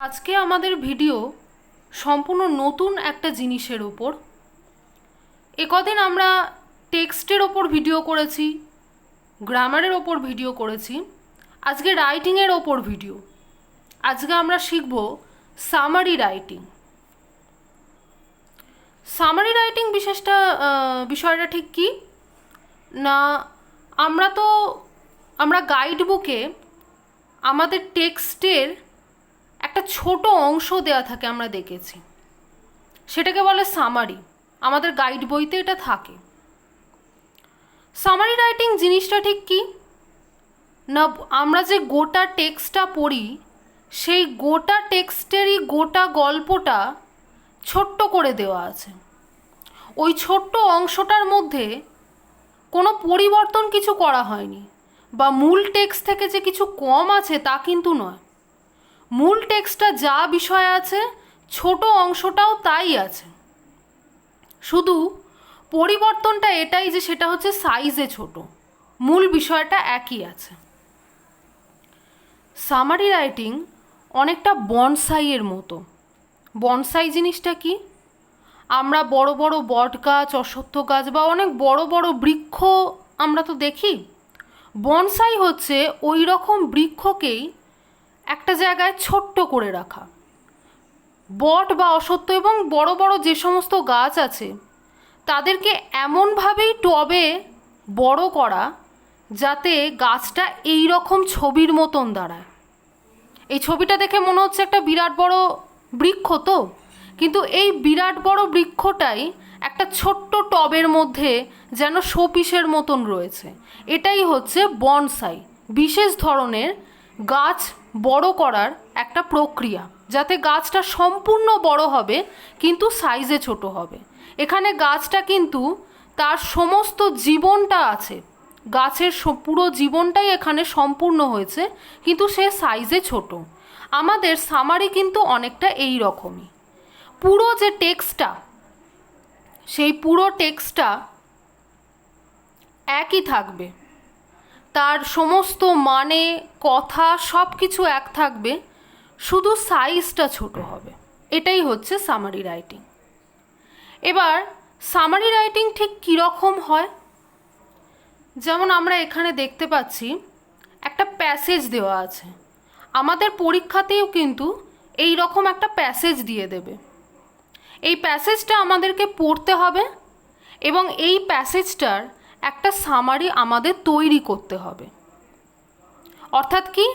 আজকে আমাদের ভিডিও সম্পূর্ণ নতুন একটা জিনিসের ওপর। একদিন আমরা টেক্সটের ওপর ভিডিও করেছি, গ্রামারের ওপর ভিডিও করেছি, আজকে রাইটিংয়ের ওপর ভিডিও। আজকে আমরা শিখব সামারি রাইটিং। সামারি রাইটিং বিষয়টা ঠিক কি না, আমরা গাইড বুকে আমাদের টেক্সটের একটা ছোট অংশ দেয়া থাকে, আমরা দেখেছি, সেটাকে বলে সামারি। আমাদের গাইড বইতে এটা থাকে। সামারি রাইটিং জিনিসটা ঠিক কি না, আমরা যে গোটা টেক্সটটা পড়ি সেই গোটা টেক্সটেরই গোটা গল্পটা ছোট্ট করে দেওয়া আছে। ওই ছোট্ট অংশটার মধ্যে কোনো পরিবর্তন কিছু করা হয়নি, বা মূল টেক্সট থেকে যে কিছু কম আছে তা কিন্তু নয়। মূল টেক্সটটা যা বিষয় আছে ছোট অংশটাও তাই আছে, শুধু পরিবর্তনটা এটাই যে সেটা হচ্ছে সাইজে ছোট, মূল বিষয়টা একই আছে। সামারি রাইটিং অনেকটা বনসাইয়ের মতো। বনসাই জিনিসটা কি, আমরা বড় বড় বট গাছ, অশ্বত্থ গাছ বা অনেক বড় বড় বৃক্ষ আমরা তো দেখি। বনসাই হচ্ছে ওই রকম বৃক্ষকেই একটা জায়গায় ছোট্ট করে রাখা। বট বা অশ্বত্থ এবং বড় বড় যে সমস্ত গাছ আছে তাদেরকে এমনভাবেই টবে বড় করা যাতে গাছটা এই রকম ছবির মতন দাঁড়ায়। এই ছবিটা দেখে মনে হচ্ছে একটা বিরাট বড় বৃক্ষ, তো কিন্তু এই বিরাট বড় বৃক্ষটাই একটা ছোট্ট টবের মধ্যে যেন শোপিসের মতন রয়েছে। এটাই হচ্ছে বনসাই, বিশেষ ধরনের গাছ বড় করার একটা প্রক্রিয়া, যাতে গাছটা সম্পূর্ণ বড় হবে কিন্তু সাইজে ছোট হবে। এখানে গাছটা কিন্তু তার সমস্ত জীবনটা আছে, গাছের পুরো জীবনটাই এখানে সম্পূর্ণ হয়েছে, কিন্তু সে সাইজে ছোট। আমাদের সামারি কিন্তু অনেকটা এই রকমই। পুরো যে টেক্সটটা, সেই পুরো টেক্সটটা একই থাকবে, তার সমস্ত মানে, কথা সব কিছু এক থাকবে, শুধু সাইজটা ছোট হবে। এটাই হচ্ছে সামারি রাইটিং। এবার সামারি রাইটিং ঠিক কীরকম হয়, যেমন আমরা এখানে দেখতে পাচ্ছি একটা প্যাসেজ দেওয়া আছে। আমাদের পরীক্ষাতেও কিন্তু এই রকম একটা প্যাসেজ দিয়ে দেবে। এই প্যাসেজটা আমাদেরকে পড়তে হবে এবং এই প্যাসেজটার একটা সামারি আমাদের তৈরি করতে হবে। অর্থাৎ কি,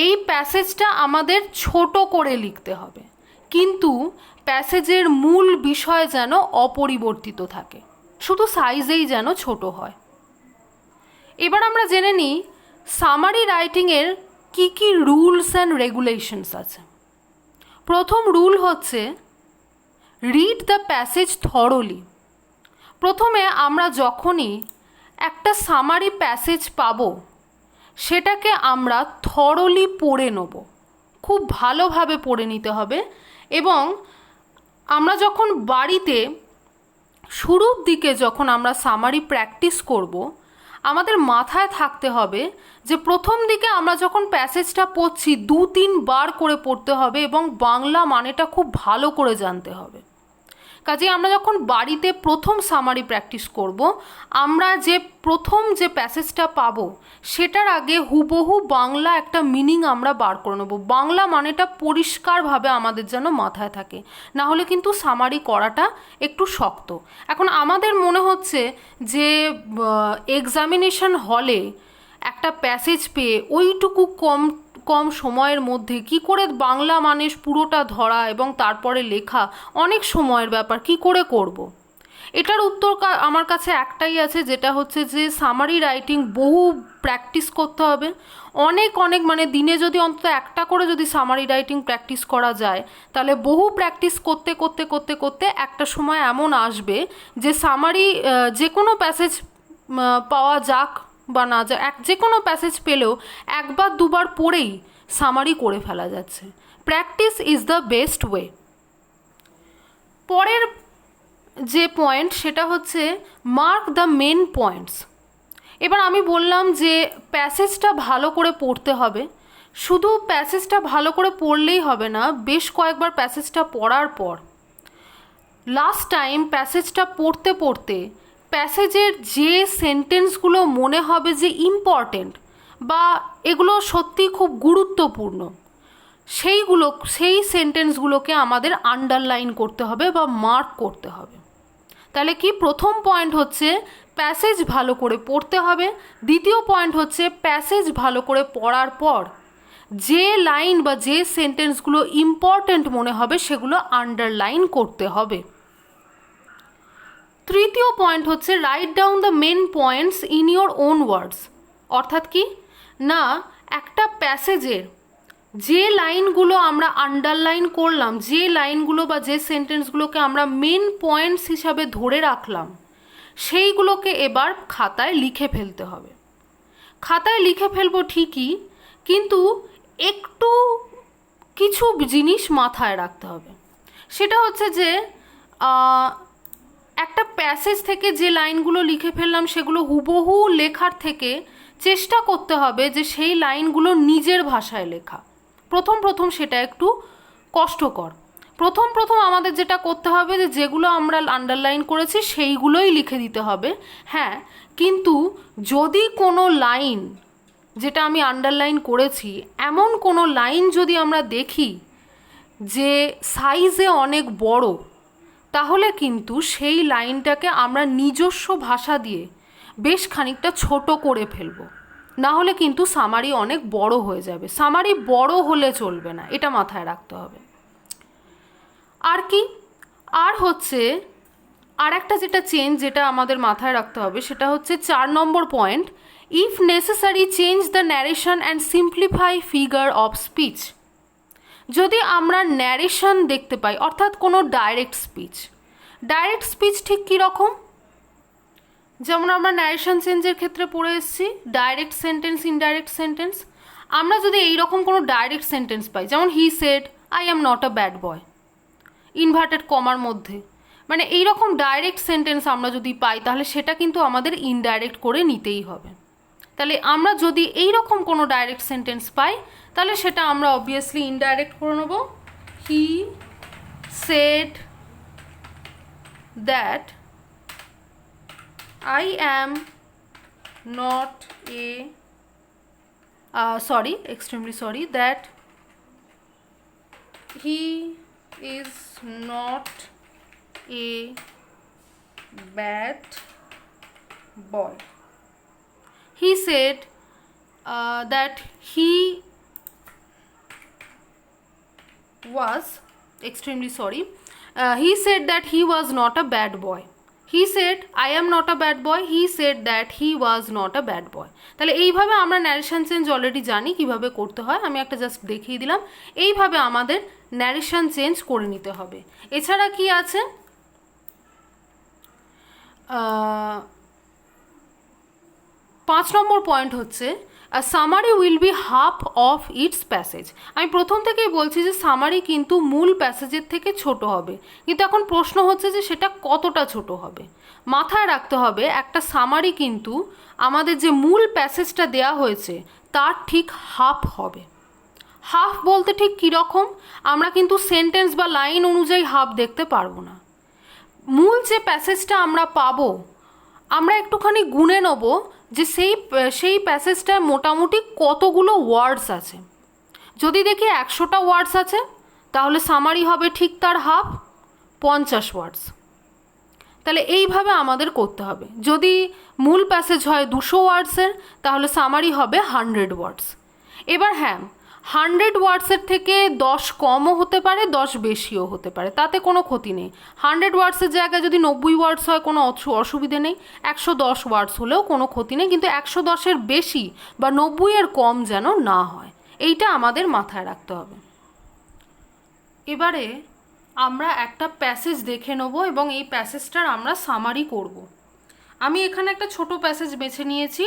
এই প্যাসেজটা আমাদের ছোট করে লিখতে হবে, কিন্তু প্যাসেজের মূল বিষয় যেন অপরিবর্তিত থাকে, শুধু সাইজেই যেন ছোট হয়। এবার আমরা জেনে নিই সামারি রাইটিংয়ের কী কী রুলস অ্যান্ড রেগুলেশনস আছে। প্রথম রুল হচ্ছে রিড দ্য প্যাসেজ থরোলি। প্রথমে আমরা যখনই একটা সামারি প্যাসেজ পাবো সেটাকে আমরা থরোলি পড়ে নেব, খুব ভালোভাবে পড়ে নিতে হবে। এবং আমরা যখন বাড়িতে শুরুর দিকে যখন আমরা সামারি প্র্যাকটিস করব, আমাদের মাথায় থাকতে হবে যে প্রথম দিকে আমরা যখন প্যাসেজটা পড়ছি 2-3 বার করে পড়তে হবে এবং বাংলা মানেটা খুব ভালো করে জানতে হবে। কাজে আমরা যখন বাড়িতে প্রথম সামারি প্র্যাকটিস করব, আমরা যে প্রথম যে প্যাসেজটা পাবো সেটার আগে হুবহু বাংলা একটা মিনিং আমরা বার করে নেব। বাংলা মানেটা পরিষ্কারভাবে আমাদের যেন মাথায় থাকে, না হলে কিন্তু সামারি করাটা একটু শক্ত। এখন আমাদের মনে হচ্ছে যে এক্সামিনেশন হলে একটা প্যাসেজ পেয়ে ওইটুকু কম সময়ের মধ্যে কি করে বাংলা মানে পুরোটা ধরা এবং তারপরে লেখা অনেক সময়ের ব্যাপার, কি করে করব। এটার উত্তর আমার কাছে একটাই আছে, যেটা হচ্ছে যে সামারি রাইটিং বহু প্র্যাকটিস করতে হবে। অনেক মানে দিনে যদি অন্তত একটা করে যদি সামারি রাইটিং প্র্যাকটিস করা যায়, তাহলে বহু প্র্যাকটিস করতে করতে করতে করতে একটা সময় এমন আসবে যে সামারি যে কোনো প্যাসেজ পাওয়া যাক বা না যাক, যে কোনো প্যাসেজ পেলেও একবার দুবার পড়েই সামারি করে ফেলা যাচ্ছে। Practice is the best way. পরের যে পয়েন্ট সেটা হচ্ছে মার্ক দ্য মেন পয়েন্টস। এবার আমি বললাম যে প্যাসেজটা ভালো করে পড়তে হবে, শুধু প্যাসেজটা ভালো করে পড়লেই হবে না, বেশ কয়েকবার প্যাসেজটা পড়ার পর লাস্ট টাইম প্যাসেজটা পড়তে পড়তে প্যাসেজের যে সেন্টেন্সগুলো মনে হবে যে ইম্পর্টেন্ট বা এগুলো সত্যি খুব গুরুত্বপূর্ণ, সেই সেন্টেন্সগুলোকে আমাদের আন্ডারলাইন করতে হবে বা মার্ক করতে হবে। তাহলে কি, প্রথম পয়েন্ট হচ্ছে প্যাসেজ ভালো করে পড়তে হবে, দ্বিতীয় পয়েন্ট হচ্ছে প্যাসেজ ভালো করে পড়ার পর যে লাইন বা যে সেন্টেন্সগুলো ইম্পর্ট্যান্ট মনে হবে সেগুলো আন্ডারলাইন করতে হবে। তৃতীয় পয়েন্ট হচ্ছে write down the main points in your own words. অর্থাৎ কি না, একটা প্যাসেজের যে লাইনগুলো আমরা আন্ডারলাইন করলাম, যে লাইনগুলো বা যে সেন্টেন্সগুলোকে আমরা মেন পয়েন্টস হিসাবে ধরে রাখলাম, সেইগুলোকে এবার খাতায় লিখে ফেলতে হবে। খাতায় লিখে ফেলবো ঠিকই, কিন্তু একটু কিছু জিনিস মাথায় রাখতে হবে। সেটা হচ্ছে যে একটা প্যাসেজ থেকে যে লাইনগুলো লিখে ফেললাম সেগুলো হুবহু লেখার থেকে চেষ্টা করতে হবে যে সেই লাইনগুলো নিজের ভাষায় লেখা। প্রথম সেটা একটু কষ্টকর। প্রথম আমাদের যেটা করতে হবে যে যেগুলো আমরা আন্ডারলাইন করেছি সেইগুলোই লিখে দিতে হবে। হ্যাঁ, কিন্তু যদি কোনো লাইন, যেটা আমি আন্ডারলাইন করেছি, এমন কোনো লাইন যদি আমরা দেখি যে সাইজে অনেক বড়, তাহলে কিন্তু সেই লাইনটাকে আমরা নিজস্ব ভাষা দিয়ে বেশ খানিকটা ছোট করে ফেলব। না হলে কিন্তু সামারি অনেক বড় হয়ে যাবে। সামারি বড় হলে চলবে না, এটা মাথায় রাখতে হবে। আর কি, আর হচ্ছে আর একটা যেটা চেঞ্জ যেটা আমাদের মাথায় রাখতে হবে সেটা হচ্ছে 4 নম্বর point, if necessary change the narration and simplify figure of speech. যদি আমরা ন্যারেশন দেখতে পাই, অর্থাৎ কোনো ডাইরেক্ট স্পিচ ঠিক কীরকম, যেমন আমরা ন্যারেশন চেঞ্জের ক্ষেত্রে পড়ে এসেছি ডাইরেক্ট সেন্টেন্স, ইনডাইরেক্ট সেন্টেন্স। আমরা যদি এইরকম কোনো ডাইরেক্ট সেন্টেন্স পাই, যেমন he said I am not a bad boy, inverted কমার মধ্যে, মানে এইরকম ডাইরেক্ট সেন্টেন্স আমরা যদি পাই, তাহলে সেটা কিন্তু আমাদের ইনডাইরেক্ট করে নিতেই হবে। তাহলে আমরা যদি এইরকম কোনো ডাইরেক্ট সেন্টেন্স পাই, তাহলে সেটা আমরা অবভিয়াসলি ইনডাইরেক্ট করে নেব। He said that I am not a extremely sorry, that he is not a bad boy. He said that he was extremely sorry. He said that he was not a bad boy. He said I am not a bad boy. He said that he was not a bad boy. তাহলে এইভাবে আমরা narration change already জানি কিভাবে করতে হয়, আমি একটা just দেখিয়ে দিলাম। এইভাবে আমাদের ন্যারেশন চেঞ্জ করে নিতে হবে। এছাড়া কি আছে, 5 নম্বর পয়েন্ট হচ্ছে summary will be half of its passage. আমি প্রথম থেকেই বলছি যে সামারি কিন্তু মূল প্যাসেজের থেকে ছোট হবে, কিন্তু এখন প্রশ্ন হচ্ছে যে সেটা কতটা ছোট হবে। মাথায় রাখতে হবে একটা সামারি কিন্তু আমাদের যে মূল প্যাসেজটা দেয়া হয়েছে তার ঠিক হাফ হবে। হাফ বলতে ঠিক কীরকম, আমরা কিন্তু সেন্টেন্স বা লাইন অনুযায়ী হাফ দেখতে পারবো না। মূল যে প্যাসেজটা আমরা পাবো, আমরা একটুখানি গুনে নেব যে সেই প্যাসেজটায় মোটামুটি কতগুলো ওয়ার্ডস আছে। যদি দেখি 100টা ওয়ার্ডস আছে, তাহলে সামারি হবে ঠিক তার হাফ, 50 ওয়ার্ডস। তাহলে এইভাবে আমাদের করতে হবে। যদি মূল প্যাসেজ হয় 200 ওয়ার্ডসের, তাহলে সামারি হবে 100 ওয়ার্ডস। এবার হ্যাঁ, 100 ওয়ার্ডসের থেকে 10 কমও হতে পারে, 10 বেশিও হতে পারে, তাতে কোনো ক্ষতি নেই। 100 ওয়ার্ডসের জায়গায় যদি 90 ওয়ার্ডস হয় কোনো অসুবিধে নেই, 110 ওয়ার্ডস হলেও কোনো ক্ষতি নেই, কিন্তু 110-এর বেশি বা 90-এর কম যেন না হয়, এইটা আমাদের মাথায় রাখতে হবে। এবারে আমরা একটা প্যাসেজ দেখে নেব এবং এই প্যাসেজটার আমরা সামারি করব। আমি এখানে একটা ছোট প্যাসেজ বেছে নিয়েছি,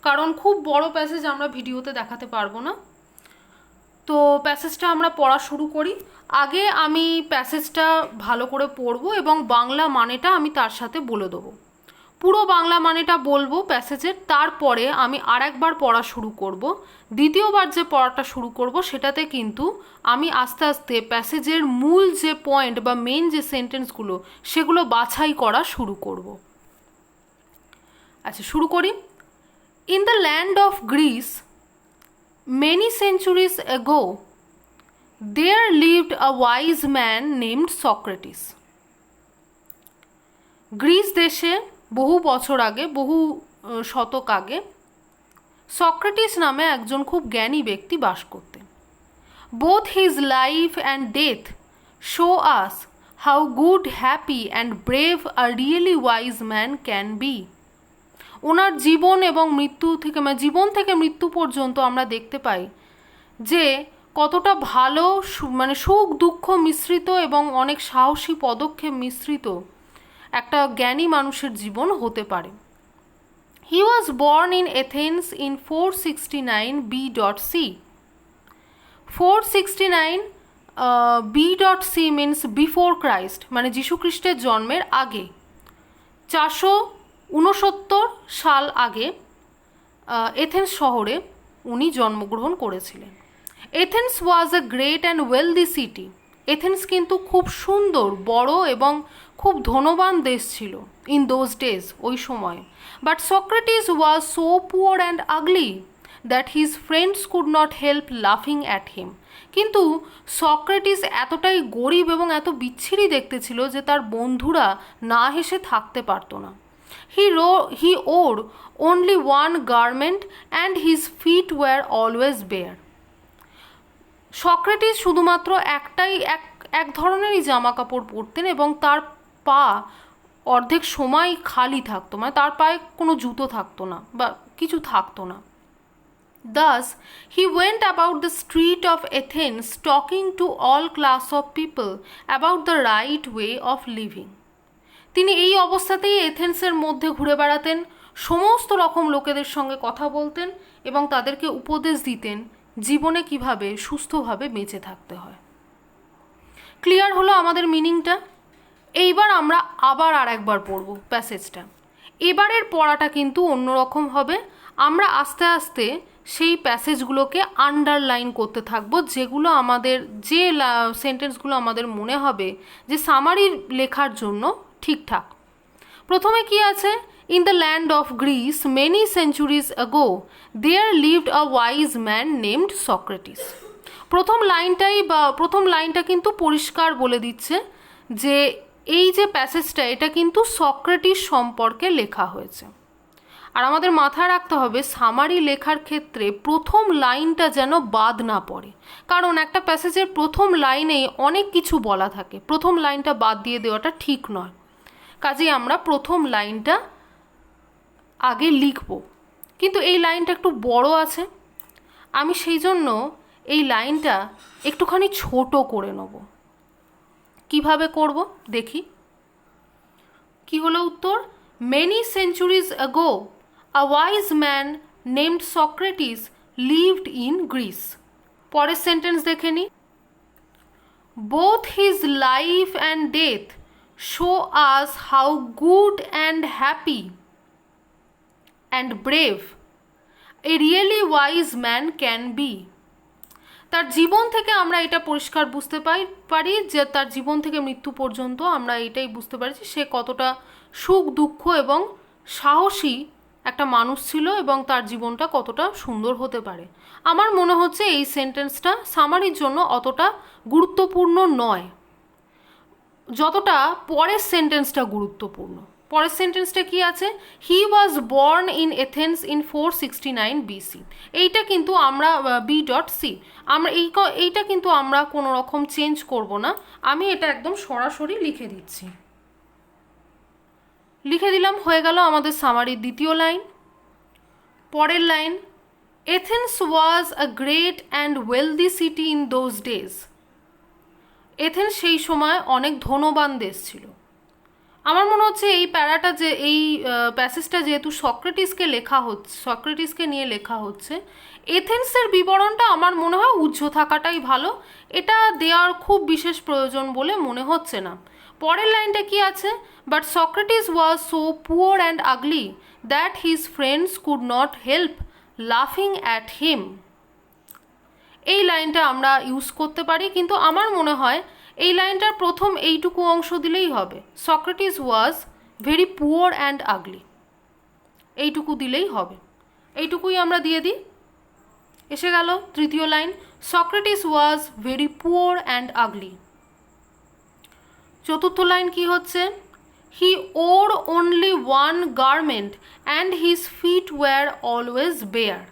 কারণ খুব বড় প্যাসেজ আমরা ভিডিওতে দেখাতে পারবো না। তো প্যাসেজটা আমরা পড়া শুরু করি। আগে আমি প্যাসেজটা ভালো করে পড়ব এবং বাংলা মানেটা আমি তার সাথে বলে দেবো। পুরো বাংলা মানেটা বলবো প্যাসেজের, তারপরে আমি আরেকবার পড়া শুরু করব। দ্বিতীয়বার যে পড়াটা শুরু করব সেটাতে কিন্তু আমি আস্তে আস্তে প্যাসেজের মূল যে পয়েন্ট বা মেন যে সেন্টেন্সগুলো সেগুলো বাছাই করা শুরু করব। আচ্ছা, শুরু করি। In the land of Greece many centuries ago there lived a wise man named Socrates. Greece দেশে বহু বছর আগে, বহু শতক আগে সক্রেটিস নামে একজন খুব জ্ঞানী ব্যক্তি বাস করতেন। Both his life and death show us how good, happy and brave a really wise man can be. ওনার জীবন এবং মৃত্যু থেকে, মানে জীবন থেকে মৃত্যু পর্যন্ত আমরা দেখতে পাই যে কতটা ভালো, মানে সুখ দুঃখ মিশ্রিত এবং অনেক সাহসী পদক্ষেপ মিশ্রিত একটা জ্ঞানী মানুষের জীবন হতে পারে। He was born in Athens in 469 BC. 469 BC means before Christ, মানে যীশু খ্রিস্টের জন্মের আগে, 469 সাল আগে এথেন্স শহরে উনি জন্মগ্রহণ করেছিলেন। Athens was a great and wealthy city. Athens কিন্তু খুব সুন্দর, বড় এবং খুব ধনবান দেশ ছিল ইন দোজ ডেজ, ওই সময়। But Socrates was so poor and ugly that his friends could not help লাফিং অ্যাট হিম। কিন্তু সক্রেটিস এতটাই গরিব এবং এত বিচ্ছিরি দেখতে ছিল যে তার বন্ধুরা না হেসে থাকতে পারতো না। He wore only one garment and his feet were always bare. Socrates শুধুমাত্র এক ধরনেরই জামা কাপড় পরতেন এবং তার পা অর্ধেক সময় খালি থাকতো, মানে তার পায়ে কোনো জুতো থাকতো না বা কিছু থাকতো না। Thus, he went about the street of Athens talking to all class of people about the right way of living. তিনি এই অবস্থাতেই এথেন্সের মধ্যে ঘুরে বেড়াতেন, সমস্ত রকম লোকেদের সঙ্গে কথা বলতেন এবং তাদেরকে উপদেশ দিতেন জীবনে কিভাবে সুস্থভাবে বেঁচে থাকতে হয়। ক্লিয়ার হলো আমাদের মিনিংটা? এইবার আমরা আবার আরেকবার পড়ব প্যাসেজটা। এবারের পড়াটা কিন্তু অন্যরকম হবে। আমরা আস্তে আস্তে সেই প্যাসেজগুলোকে আন্ডারলাইন করতে থাকবো, যেগুলো আমাদের, যে সেন্টেন্সগুলো আমাদের মনে হবে যে সামারি লেখার জন্য ঠিকঠাক। প্রথমে কি আছে? In the land of Greece many centuries ago there lived a wise man named Socrates. প্রথম লাইনটা কিন্তু পরিষ্কার বলে দিচ্ছে যে এই যে প্যাসেজটা, এটা কিন্তু সক্রেটিস সম্পর্কে লেখা হয়েছে। আর আমাদের মাথায় রাখতে হবে সামারি লেখার ক্ষেত্রে প্রথম লাইনটা যেন বাদ না পড়ে, কারণ একটা প্যাসেজের প্রথম লাইনে অনেক কিছু বলা থাকে, প্রথম লাইনটা বাদ দিয়ে দেওয়াটা ঠিক নয়। কাজেই আমরা প্রথম লাইনটা আগে লিখব, কিন্তু এই লাইনটা একটু বড় আছে, আমি সেই জন্য এই লাইনটা একটুখানি ছোট করে নেব। কিভাবে করব দেখি। কি হলো উত্তর? Many centuries ago a wise man named Socrates lived in Greece. পরের সেন্টেন্স দেখে নি। Both his life and death show us how good and happy and brave a really wise man can B. তার জীবন থেকে আমরা এটা পরিষ্কার বুঝতে পারি যে তার জীবন থেকে মৃত্যু পর্যন্ত আমরা এটাই বুঝতে পারছি সে কতটা সুখ দুঃখ এবং সাহসী একটা মানুষ ছিল এবং তার জীবনটা কতটা সুন্দর হতে পারে। আমার মনে হচ্ছে এই সেন্টেন্সটা সামারির জন্য অতটা গুরুত্বপূর্ণ নয় যতটা পরের সেন্টেন্সটা গুরুত্বপূর্ণ। পরের সেন্টেন্সটা কি আছে? He was born in Athens in 469 BC। এইটা কিন্তু আমরা B.C, আমরা এইটা কিন্তু আমরা কোনো রকম চেঞ্জ করব না, আমি এটা একদম সরাসরি লিখে দিচ্ছি। লিখে দিলাম, হয়ে গেল আমাদের সামারির দ্বিতীয় লাইন। পরের line, Athens was a great and wealthy city in those days. Athens সেই সময় অনেক ধনবান দেশ ছিল। আমার মনে হচ্ছে এই প্যারাটা যে এই প্যাসেজটা যেহেতু সক্রেটিসকে লেখা হচ্ছে, সক্রেটিসকে নিয়ে লেখা হচ্ছে, এথেন্সের বিবরণটা আমার মনে হয় উজ্জ্ব থাকাটাই ভালো, এটা দেওয়ার খুব বিশেষ প্রয়োজন বলে মনে হচ্ছে না। পরের লাইনটা কি আছে? But Socrates was so poor and ugly that his friends could not help লাফিং অ্যাট হিম। এই লাইনটা আমরা ইউজ করতে পারি, কিন্তু আমার মনে হয় এই লাইনটার প্রথম এইটুকু অংশ দিলেই হবে, Socrates was very poor and ugly, এইটুকু দিলেই হবে। এইটুকুই আমরা দিয়ে দিই। এসে গেল তৃতীয় line, Socrates was very poor and ugly. চতুর্থ লাইন কি হচ্ছে? He wore only one garment and his feet were always bare.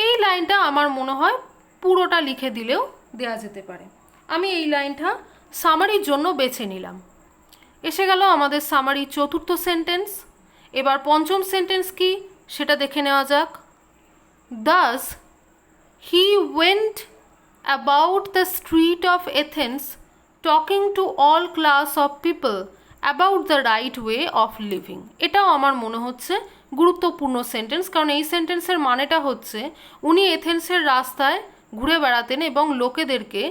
এই লাইনটা আমার মনে হয় পুরোটা লিখে দিলেও দেওয়া যেতে পারে। আমি এই লাইনটা সামারির জন্য বেছে নিলাম। এসে গেল আমাদের সামারির চতুর্থ সেন্টেন্স। এবার পঞ্চম সেন্টেন্স কি সেটা দেখে নেওয়া যাক। Thus he went about the street of Athens talking to all class of people about the right way of living. এটাও আমার মনে হচ্ছে গুরুত্বপূর্ণ সেন্টেন্স, কারণ এই সেন্টেন্সের মানেটা হচ্ছে উনি এথেন্সের রাস্তায় ঘুরে বেড়াতেন এবং লোকেদেরকে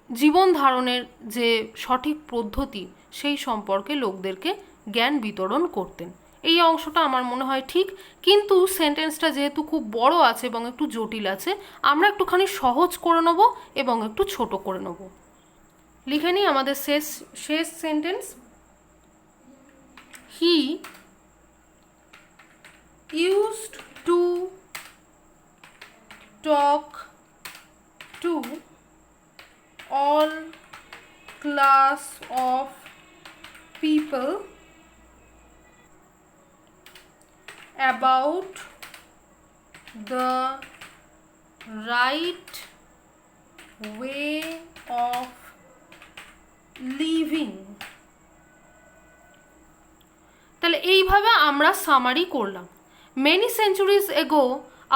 জীবন ধারণের যে সঠিক পদ্ধতি সেই সম্পর্কে লোকদেরকে জ্ঞান বিতরণ করতেন। এই অংশটা আমার মনে হয় ঠিক, কিন্তু সেন্টেন্সটা যেহেতু খুব বড় আছে এবং একটু জটিল আছে, আমরা একটুখানি সহজ করে নেব এবং একটু ছোট করে নেব। লিখে নিই আমাদের শেষ sentence. He used to talk to all class of people about the right way of living. তাহলে এইভাবে আমরা সামারি করলাম। Many centuries ago,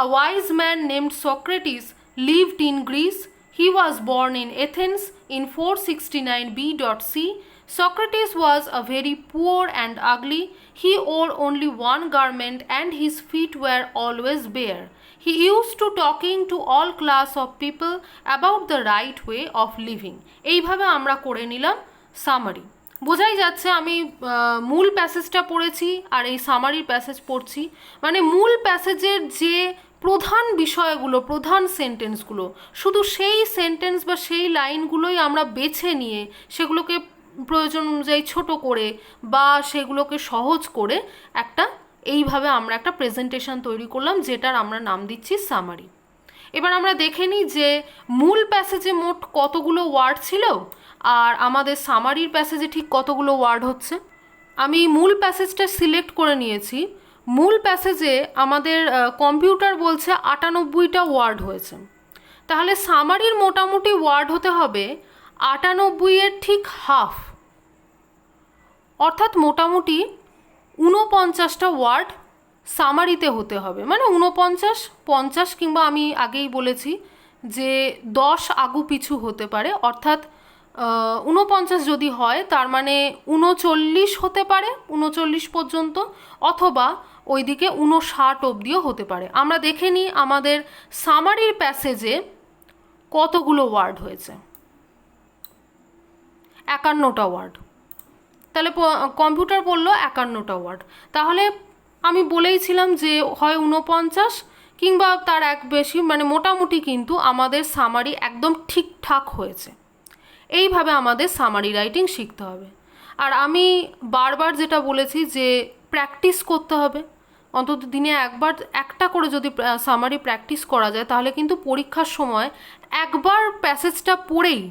a wise man named Socrates lived in Greece. He was born in Athens in 469 B.C. Socrates was a very poor and ugly. He wore only one garment and his feet were always bare. He used to talking to all class of people about the right way of living. এইভাবে আমরা করে নিলাম summary. বোঝাই যাচ্ছে আমি মূল প্যাসেজটা পড়েছি আর এই সামারির প্যাসেজ পড়ছি, মানে মূল প্যাসেজের যে প্রধান বিষয়গুলো, প্রধান সেন্টেন্সগুলো, শুধু সেই সেন্টেন্স বা সেই লাইনগুলোই আমরা বেছে নিয়ে সেগুলোকে প্রয়োজন অনুযায়ী ছোট করে বা সেগুলোকে সহজ করে একটা এইভাবে আমরা একটা প্রেজেন্টেশন তৈরি করলাম, যেটার আমরা নাম দিচ্ছি সামারি। এবার আমরা দেখে নিই যে মূল প্যাসেজে মোট কতগুলো ওয়ার্ড ছিল আর আমাদের সামারির প্যাসেজে ঠিক কতগুলো ওয়ার্ড হচ্ছে। আমি মূল প্যাসেজটা সিলেক্ট করে নিয়েছি। মূল প্যাসেজে আমাদের কম্পিউটার বলছে 98টা ওয়ার্ড হয়েছে, তাহলে সামারির মোটামুটি ওয়ার্ড হতে হবে 98-এর ঠিক হাফ, অর্থাৎ মোটামুটি 49টা ওয়ার্ড সামারিতে হতে হবে। মানে 49, 50 কিংবা আমি আগেই বলেছি যে 10 আগু পিছু হতে পারে, অর্থাৎ 49 যদি হয় তার মানে 39 হতে পারে, 39 পর্যন্ত, অথবা ওইদিকে 59 অবধিও হতে পারে। আমরা দেখে নিই আমাদের সামারির প্যাসেজে কতগুলো ওয়ার্ড হয়েছে। 51টা ওয়ার্ড। তাহলে কম্পিউটার বললো 51টা ওয়ার্ড, তাহলে আমি বলেইছিলাম যে হয় 49 কিংবা তার এক বেশি, মানে মোটামুটি কিন্তু আমাদের সামারি একদম ঠিকঠাক হয়েছে। এইভাবে আমাদের সামারি রাইটিং শিখতে হবে। আর আমি বারবার যেটা বলেছি যে প্র্যাকটিস করতে হবে, অন্তত দিনে একবার একটা করে যদি সামারি প্র্যাকটিস করা যায় তাহলে কিন্তু পরীক্ষার সময় একবার প্যাসেজটা পড়েই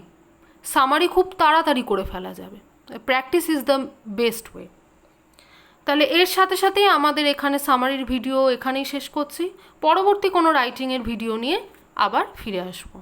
সামারি খুব তাড়াতাড়ি করে ফেলা যাবে। Practice is the best way. তাহলে এর সাথে সাথেই আমাদের এখানে সামারির ভিডিও এখানেই শেষ করছি। পরবর্তী কোনো রাইটিংয়ের ভিডিও নিয়ে আবার ফিরে আসবো।